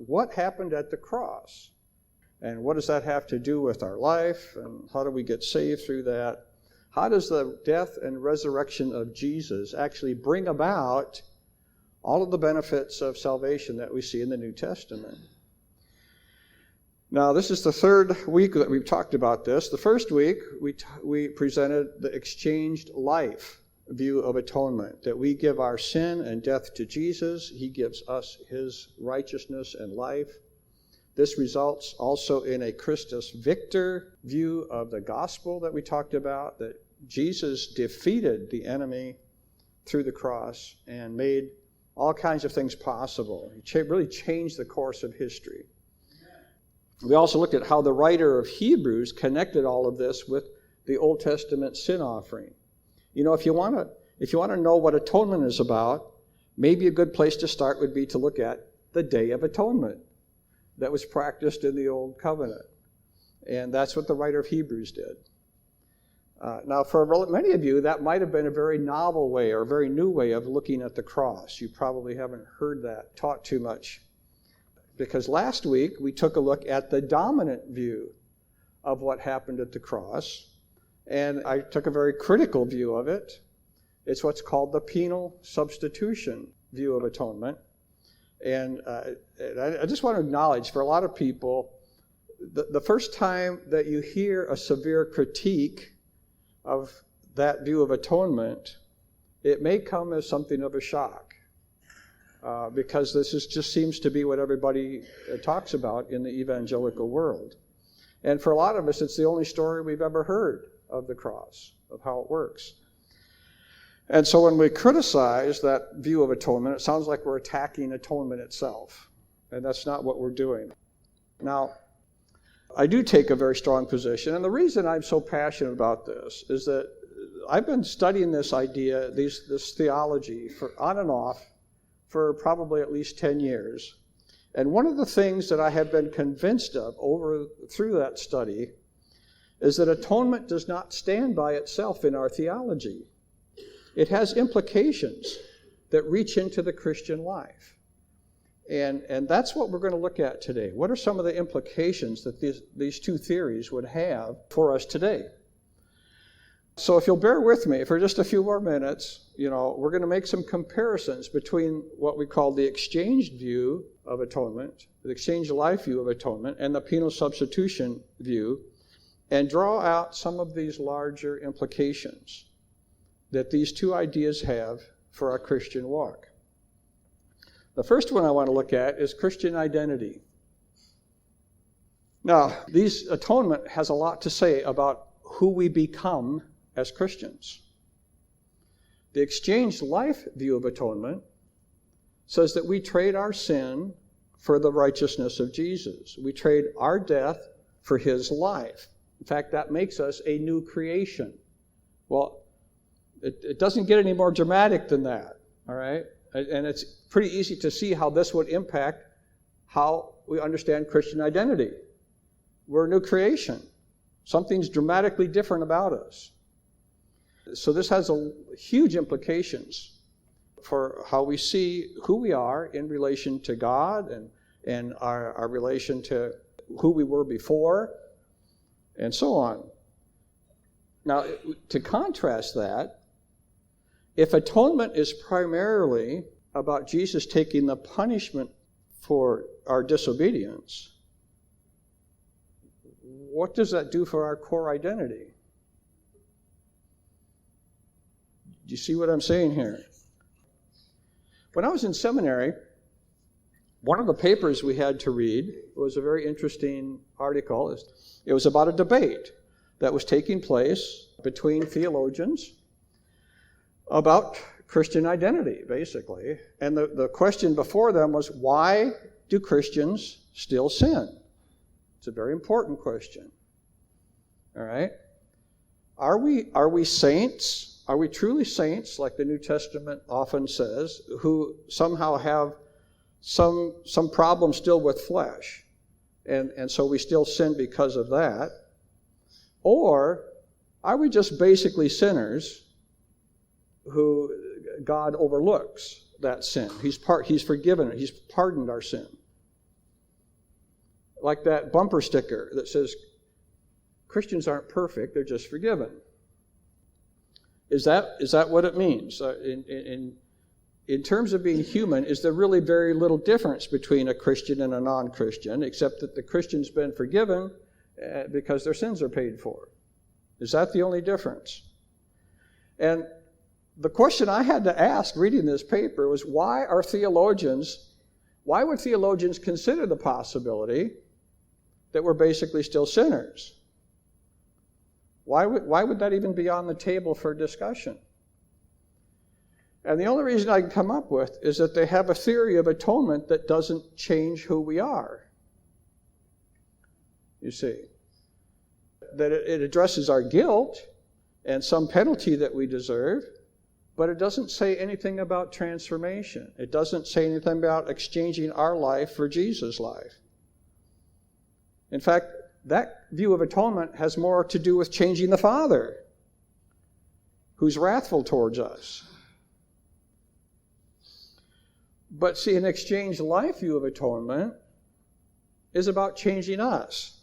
what happened at the cross? And what does that have to do with our life? And how do we get saved through that? How does the death and resurrection of Jesus actually bring about all of the benefits of salvation that we see in the New Testament? Now, this is the third week that we've talked about this. The first week, we presented the exchanged life view of atonement, that we give our sin and death to Jesus. He gives us his righteousness and life. This results also in a Christus Victor view of the gospel that we talked about, that Jesus defeated the enemy through the cross and made all kinds of things possible. He really changed the course of history. We also looked at how the writer of Hebrews connected all of this with the Old Testament sin offering. You know, if you want to know what atonement is about, maybe a good place to start would be to look at the Day of Atonement that was practiced in the Old Covenant. And that's what the writer of Hebrews did. Now, for many of you, that might have been a very novel way or a very new way of looking at the cross. You probably haven't heard that taught too much. Because last week, we took a look at the dominant view of what happened at the cross. And I took a very critical view of it. It's what's called the penal substitution view of atonement. And I just want to acknowledge, for a lot of people, the first time that you hear a severe critique of that view of atonement, it may come as something of a shock. Because this just seems to be what everybody talks about in the evangelical world. And for a lot of us, it's the only story we've ever heard of the cross, of how it works. And so when we criticize that view of atonement, it sounds like we're attacking atonement itself. And that's not what we're doing. Now, I do take a very strong position, and the reason I'm so passionate about this is that I've been studying this idea, this theology, on and off, for probably at least 10 years. And one of the things that I have been convinced of through that study is that atonement does not stand by itself in our theology. It has implications that reach into the Christian life. And that's what we're going to look at today. What are some of the implications that these two theories would have for us today? So if you'll bear with me for just a few more minutes, we're going to make some comparisons between what we call the exchanged view of atonement, the exchanged life view of atonement, and the penal substitution view, and draw out some of these larger implications that these two ideas have for our Christian walk. The first one I want to look at is Christian identity. Now, atonement has a lot to say about who we become as Christians. The exchanged life view of atonement says that we trade our sin for the righteousness of Jesus. We trade our death for his life. In fact, that makes us a new creation. Well, it doesn't get any more dramatic than that, all right? And it's pretty easy to see how this would impact how we understand Christian identity. We're a new creation. Something's dramatically different about us. So this has huge implications for how we see who we are in relation to God and our relation to who we were before, and so on. Now, to contrast that, if atonement is primarily about Jesus taking the punishment for our disobedience, what does that do for our core identity? Do you see what I'm saying here? When I was in seminary, one of the papers we had to read was a very interesting article. It was about a debate that was taking place between theologians about Christian identity, basically. And the question before them was, why do Christians still sin? It's a very important question. All right? Are we saints? Are we truly saints, like the New Testament often says, who somehow have some problem still with flesh, and so we still sin because of that? Or are we just basically sinners who God overlooks that sin? He's forgiven it. He's pardoned our sin. like that bumper sticker that says, Christians aren't perfect, they're just forgiven. Is that what it means? In terms of being human, is there really very little difference between a Christian and a non-Christian, except that the Christian's been forgiven because their sins are paid for? Is that the only difference? And the question I had to ask reading this paper was, why would theologians consider the possibility that we're basically still sinners? Why would that even be on the table for discussion? And the only reason I can come up with is that they have a theory of atonement that doesn't change who we are. You see, that it addresses our guilt and some penalty that we deserve, but it doesn't say anything about transformation. It doesn't say anything about exchanging our life for Jesus' life. In fact, that view of atonement has more to do with changing the Father, who's wrathful towards us. But see, an exchange life view of atonement is about changing us.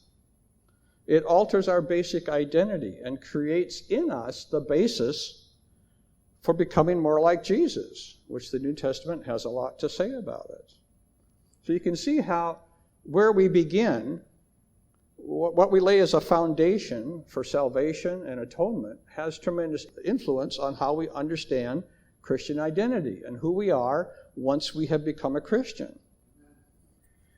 It alters our basic identity and creates in us the basis for becoming more like Jesus, which the New Testament has a lot to say about it. So you can see how where we begin, what we lay as a foundation for salvation and atonement has tremendous influence on how we understand Christian identity and who we are once we have become a Christian.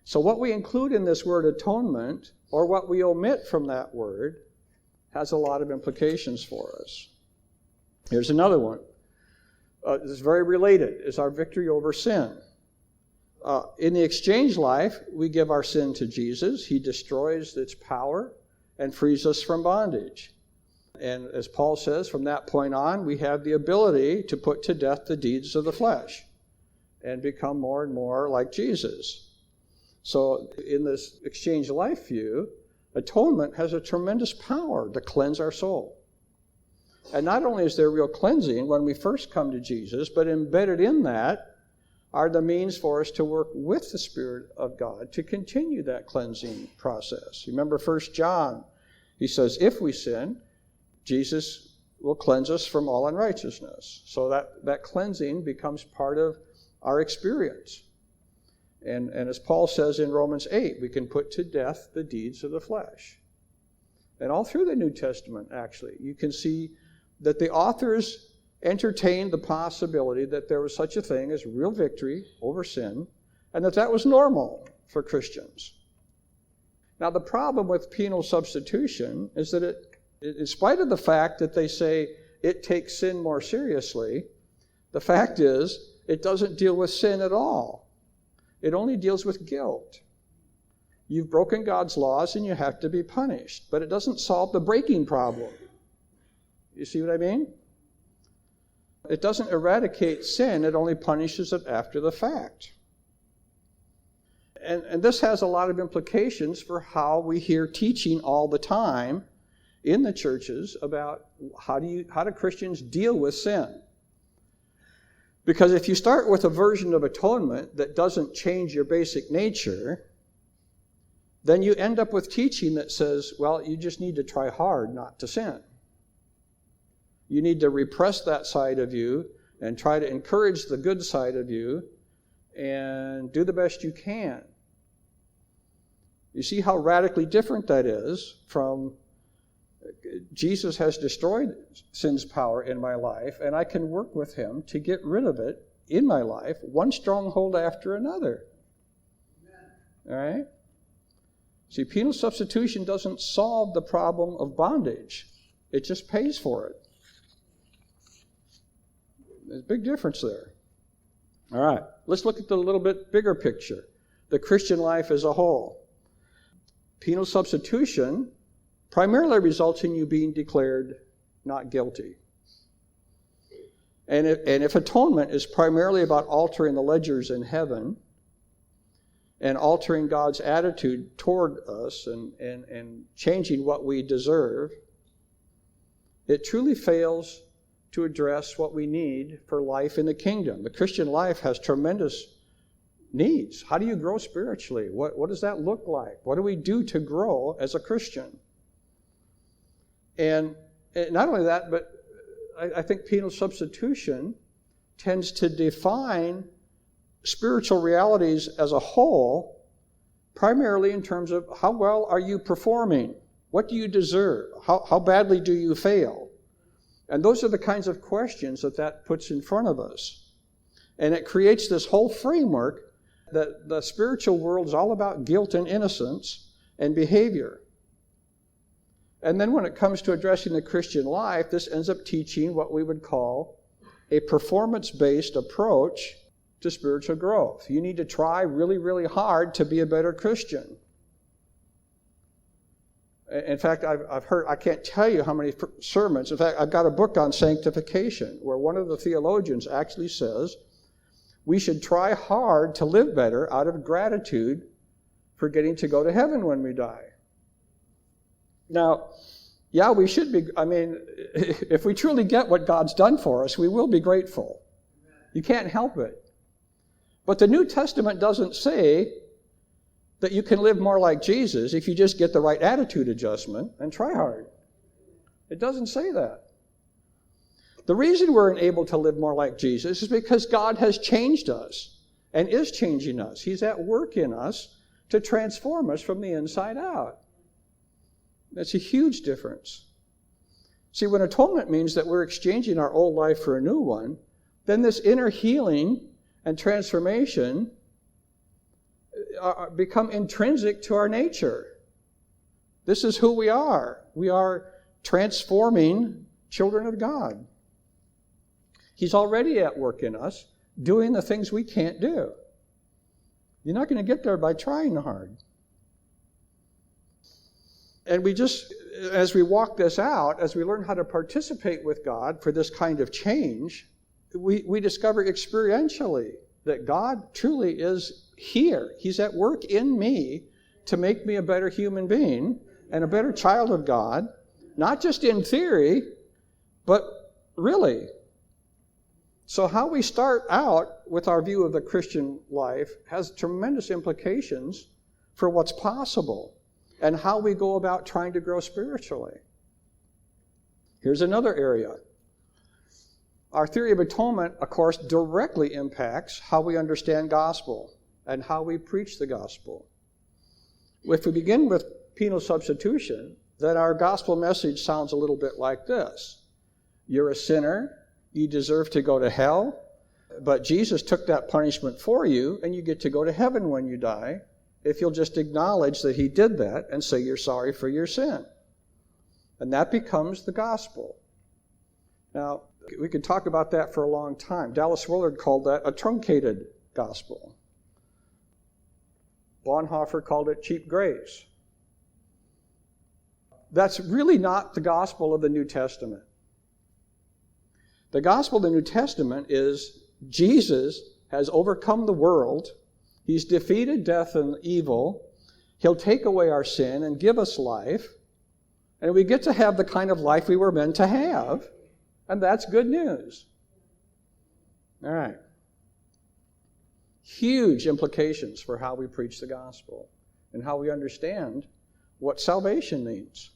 So what we include in this word atonement, or what we omit from that word, has a lot of implications for us. Here's another one. This is very related. It's our victory over sin. In the exchange life, we give our sin to Jesus. He destroys its power and frees us from bondage. And as Paul says, from that point on, we have the ability to put to death the deeds of the flesh and become more and more like Jesus. So in this exchange life view, atonement has a tremendous power to cleanse our soul. And not only is there real cleansing when we first come to Jesus, but embedded in that are the means for us to work with the Spirit of God to continue that cleansing process. Remember 1 John, he says, if we sin, Jesus will cleanse us from all unrighteousness. So that cleansing becomes part of our experience. And as Paul says in Romans 8, we can put to death the deeds of the flesh. And all through the New Testament, actually, you can see that the authors entertained the possibility that there was such a thing as real victory over sin, and that was normal for Christians. Now, the problem with penal substitution is that in spite of the fact that they say it takes sin more seriously, the fact is it doesn't deal with sin at all. It only deals with guilt. You've broken God's laws and you have to be punished, but it doesn't solve the breaking problem. You see what I mean? It doesn't eradicate sin, it only punishes it after the fact. And this has a lot of implications for how we hear teaching all the time in the churches about how do Christians deal with sin. Because if you start with a version of atonement that doesn't change your basic nature, then you end up with teaching that says, well, you just need to try hard not to sin. You need to repress that side of you and try to encourage the good side of you and do the best you can. You see how radically different that is from Jesus has destroyed sin's power in my life, and I can work with him to get rid of it in my life, one stronghold after another. All right? See, penal substitution doesn't solve the problem of bondage. It just pays for it. There's a big difference there. All right, let's look at the little bit bigger picture, the Christian life as a whole. Penal substitution primarily results in you being declared not guilty. And if atonement is primarily about altering the ledgers in heaven and altering God's attitude toward us and changing what we deserve, it truly fails to address what we need for life in the kingdom. The Christian life has tremendous needs. How do you grow spiritually? What does that look like? What do we do to grow as a Christian? And not only that, but I think penal substitution tends to define spiritual realities as a whole, primarily in terms of how well are you performing? What do you deserve? How badly do you fail? And those are the kinds of questions that puts in front of us. And it creates this whole framework that the spiritual world is all about guilt and innocence and behavior. And then when it comes to addressing the Christian life, this ends up teaching what we would call a performance-based approach to spiritual growth. You need to try really, really hard to be a better Christian. In fact, I've heard, I can't tell you how many sermons. In fact, I've got a book on sanctification where one of the theologians actually says we should try hard to live better out of gratitude for getting to go to heaven when we die. Now, yeah, we should be, if we truly get what God's done for us, we will be grateful. You can't help it. But the New Testament doesn't say that you can live more like Jesus if you just get the right attitude adjustment and try hard. It doesn't say that. The reason we're able to live more like Jesus is because God has changed us and is changing us. He's at work in us to transform us from the inside out. That's a huge difference. See, when atonement means that we're exchanging our old life for a new one, then this inner healing and transformation become intrinsic to our nature. This is who we are. We are transforming children of God. He's already at work in us, doing the things we can't do. You're not going to get there by trying hard. And we just, as we walk this out, as we learn how to participate with God for this kind of change, we discover experientially that God truly is here. He's at work in me to make me a better human being and a better child of God, not just in theory, but really. So how we start out with our view of the Christian life has tremendous implications for what's possible and how we go about trying to grow spiritually. Here's another area. Our theory of atonement, of course, directly impacts how we understand gospel and how we preach the gospel. If we begin with penal substitution, then our gospel message sounds a little bit like this. You're a sinner, you deserve to go to hell, but Jesus took that punishment for you, and you get to go to heaven when you die, if you'll just acknowledge that he did that and say you're sorry for your sin. And that becomes the gospel. Now, we could talk about that for a long time. Dallas Willard called that a truncated gospel. Bonhoeffer called it cheap grace. That's really not the gospel of the New Testament. The gospel of the New Testament is Jesus has overcome the world. He's defeated death and evil. He'll take away our sin and give us life. And we get to have the kind of life we were meant to have. And that's good news. All right. Huge implications for how we preach the gospel and how we understand what salvation means.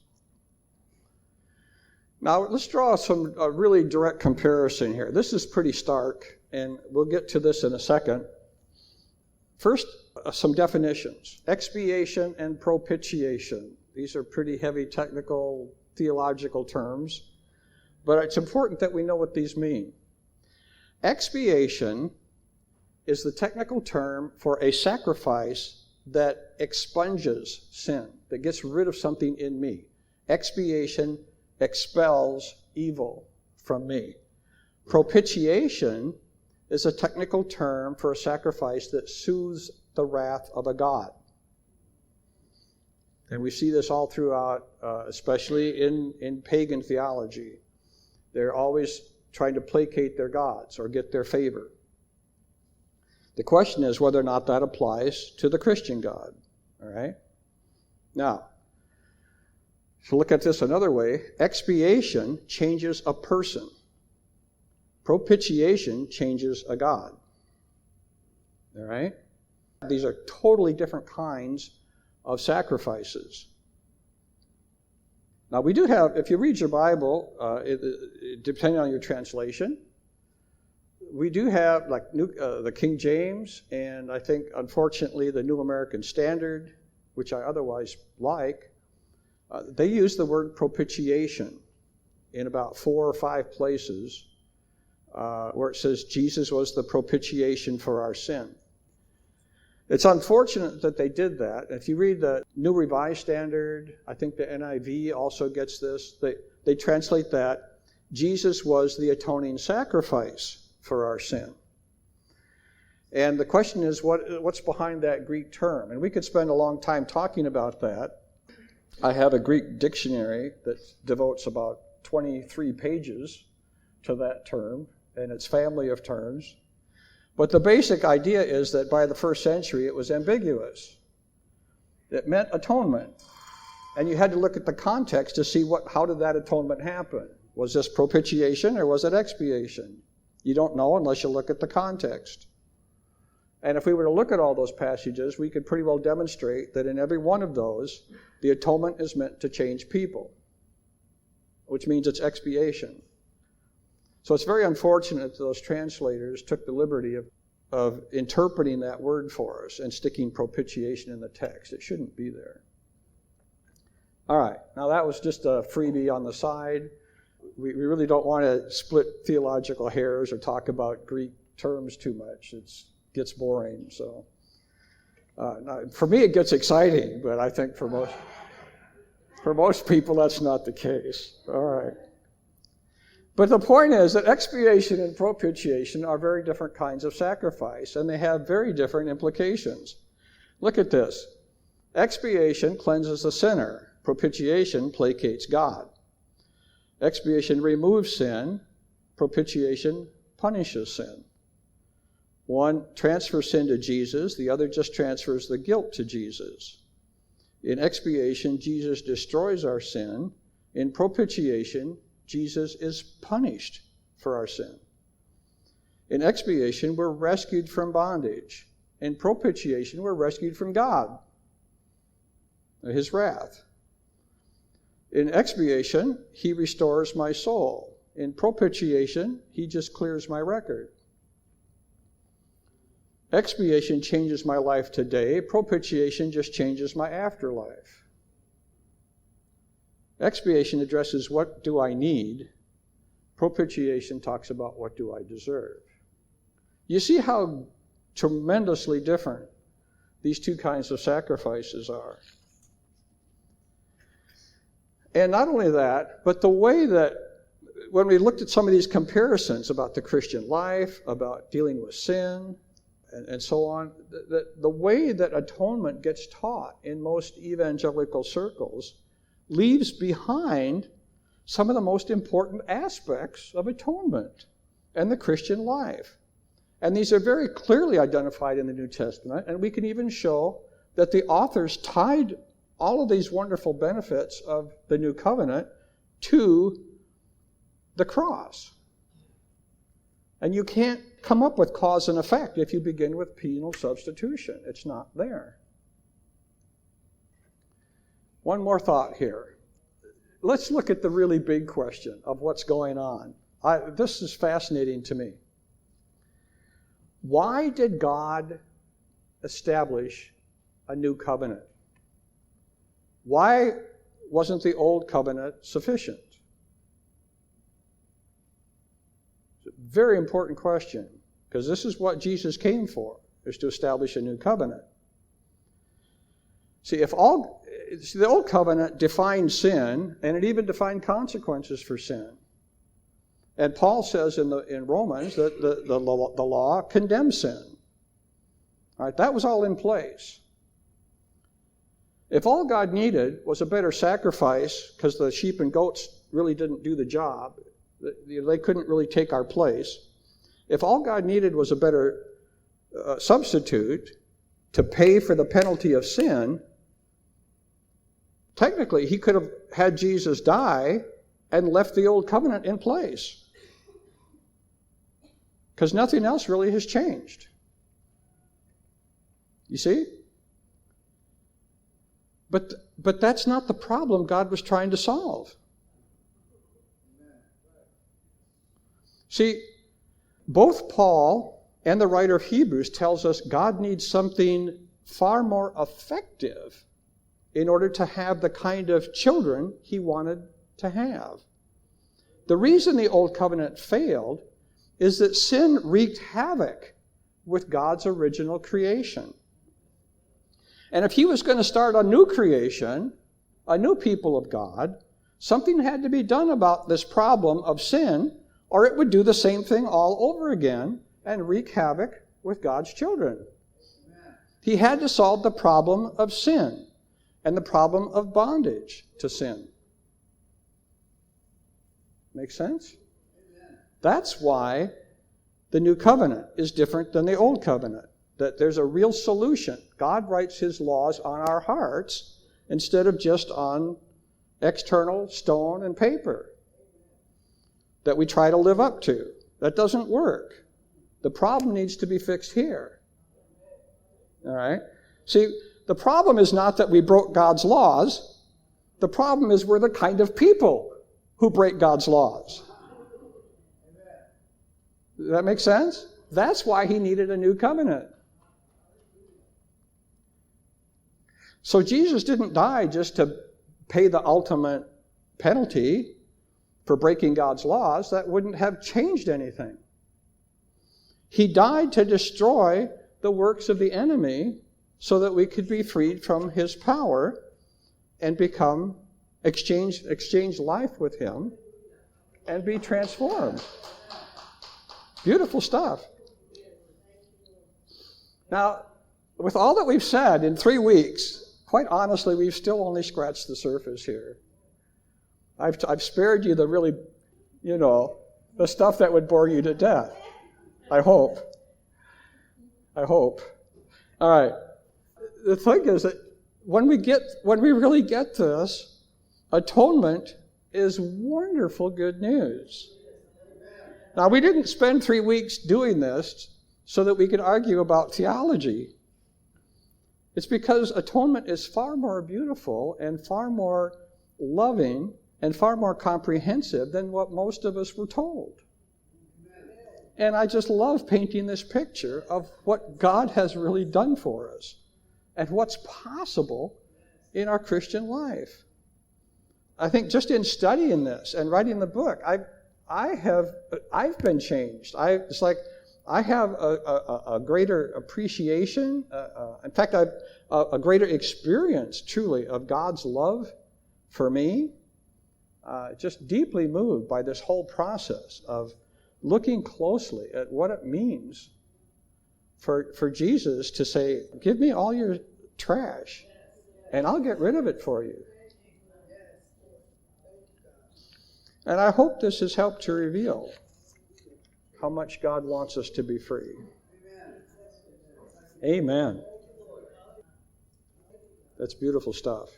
Now, let's draw a really direct comparison here. This is pretty stark, and we'll get to this in a second. First, some definitions. Expiation and propitiation. These are pretty heavy technical theological terms, but it's important that we know what these mean. Expiation is the technical term for a sacrifice that expunges sin, that gets rid of something in me. Expiation expels evil from me. Propitiation is a technical term for a sacrifice that soothes the wrath of a god. And we see this all throughout, especially in pagan theology. They're always trying to placate their gods or get their favor. The question is whether or not that applies to the Christian God. All right? Now, to look at this another way, expiation changes a person. Propitiation changes a God. All right? These are totally different kinds of sacrifices. Now we do have, if you read your Bible, depending on your translation, we do have like the King James, and I think unfortunately the New American Standard, which I otherwise like, they use the word propitiation in about 4 or 5 places where it says Jesus was the propitiation for our sin. It's unfortunate that they did that. If you read the New Revised Standard, I think the NIV also gets this. They translate that Jesus was the atoning sacrifice for our sin. And the question is, what's behind that Greek term? And we could spend a long time talking about that. I have a Greek dictionary that devotes about 23 pages to that term and its family of terms. But the basic idea is that by the first century, it was ambiguous. It meant atonement. And you had to look at the context to see how did that atonement happen? Was this propitiation or was it expiation? You don't know unless you look at the context. And if we were to look at all those passages, we could pretty well demonstrate that in every one of those, the atonement is meant to change people, which means it's expiation. So it's very unfortunate that those translators took the liberty of interpreting that word for us and sticking propitiation in the text. It shouldn't be there. All right, now that was just a freebie on the side. We really don't want to split theological hairs or talk about Greek terms too much. It gets boring. So for me, it gets exciting, but I think for most people, that's not the case. All right. But the point is that expiation and propitiation are very different kinds of sacrifice, and they have very different implications. Look at this. Expiation cleanses the sinner. Propitiation placates God. Expiation removes sin. Propitiation punishes sin. One transfers sin to Jesus. The other just transfers the guilt to Jesus. In expiation, Jesus destroys our sin. In propitiation, Jesus is punished for our sin. In expiation, we're rescued from bondage. In propitiation, we're rescued from God, His wrath. In expiation, He restores my soul. In propitiation, He just clears my record. Expiation changes my life today. Propitiation just changes my afterlife. Expiation addresses what do I need. Propitiation talks about what do I deserve. You see how tremendously different these two kinds of sacrifices are. And not only that, but the way that when we looked at some of these comparisons about the Christian life, about dealing with sin, and so on, the way that atonement gets taught in most evangelical circles leaves behind some of the most important aspects of atonement and the Christian life. And these are very clearly identified in the New Testament, and we can even show that the authors tied all of these wonderful benefits of the New Covenant to the cross. And you can't come up with cause and effect if you begin with penal substitution. It's not there. One more thought here. Let's look at the really big question of what's going on. This is fascinating to me. Why did God establish a new covenant? Why wasn't the old covenant sufficient? It's a very important question, because this is what Jesus came for, is to establish a new covenant. See, the old covenant defined sin, and it even defined consequences for sin. And Paul says in Romans that the law condemns sin. All right, that was all in place. If all God needed was a better sacrifice, because the sheep and goats really didn't do the job, they couldn't really take our place. If all God needed was a better substitute to pay for the penalty of sin, technically He could have had Jesus die and left the old covenant in place, because nothing else really has changed. You see? But that's not the problem God was trying to solve. See, both Paul and the writer of Hebrews tells us God needs something far more effective in order to have the kind of children he wanted to have. The reason the Old Covenant failed is that sin wreaked havoc with God's original creation. And if he was going to start a new creation, a new people of God, something had to be done about this problem of sin, or it would do the same thing all over again and wreak havoc with God's children. He had to solve the problem of sin and the problem of bondage to sin. Make sense? That's why the new covenant is different than the old covenant. That there's a real solution. God writes his laws on our hearts instead of just on external stone and paper that we try to live up to. That doesn't work. The problem needs to be fixed here. All right? See, the problem is not that we broke God's laws. The problem is we're the kind of people who break God's laws. Does that make sense? That's why he needed a new covenant. So Jesus didn't die just to pay the ultimate penalty for breaking God's laws. That wouldn't have changed anything. He died to destroy the works of the enemy so that we could be freed from his power and exchange life with him and be transformed. Beautiful stuff. Now, with all that we've said in 3 weeks, quite honestly, we've still only scratched the surface here. I've spared you the really, the stuff that would bore you to death. I hope. All right. The thing is that when we really get this, atonement is wonderful good news. Now, we didn't spend 3 weeks doing this so that we could argue about theology. It's because atonement is far more beautiful and far more loving and far more comprehensive than what most of us were told. And I just love painting this picture of what God has really done for us and what's possible in our Christian life. I think just in studying this and writing the book, I've been changed. It's like I have a greater appreciation. In fact, I've a greater experience, truly, of God's love for me. Just deeply moved by this whole process of looking closely at what it means for Jesus to say, "Give me all your trash, and I'll get rid of it for you." And I hope this has helped to reveal how much God wants us to be free. Amen. That's beautiful stuff.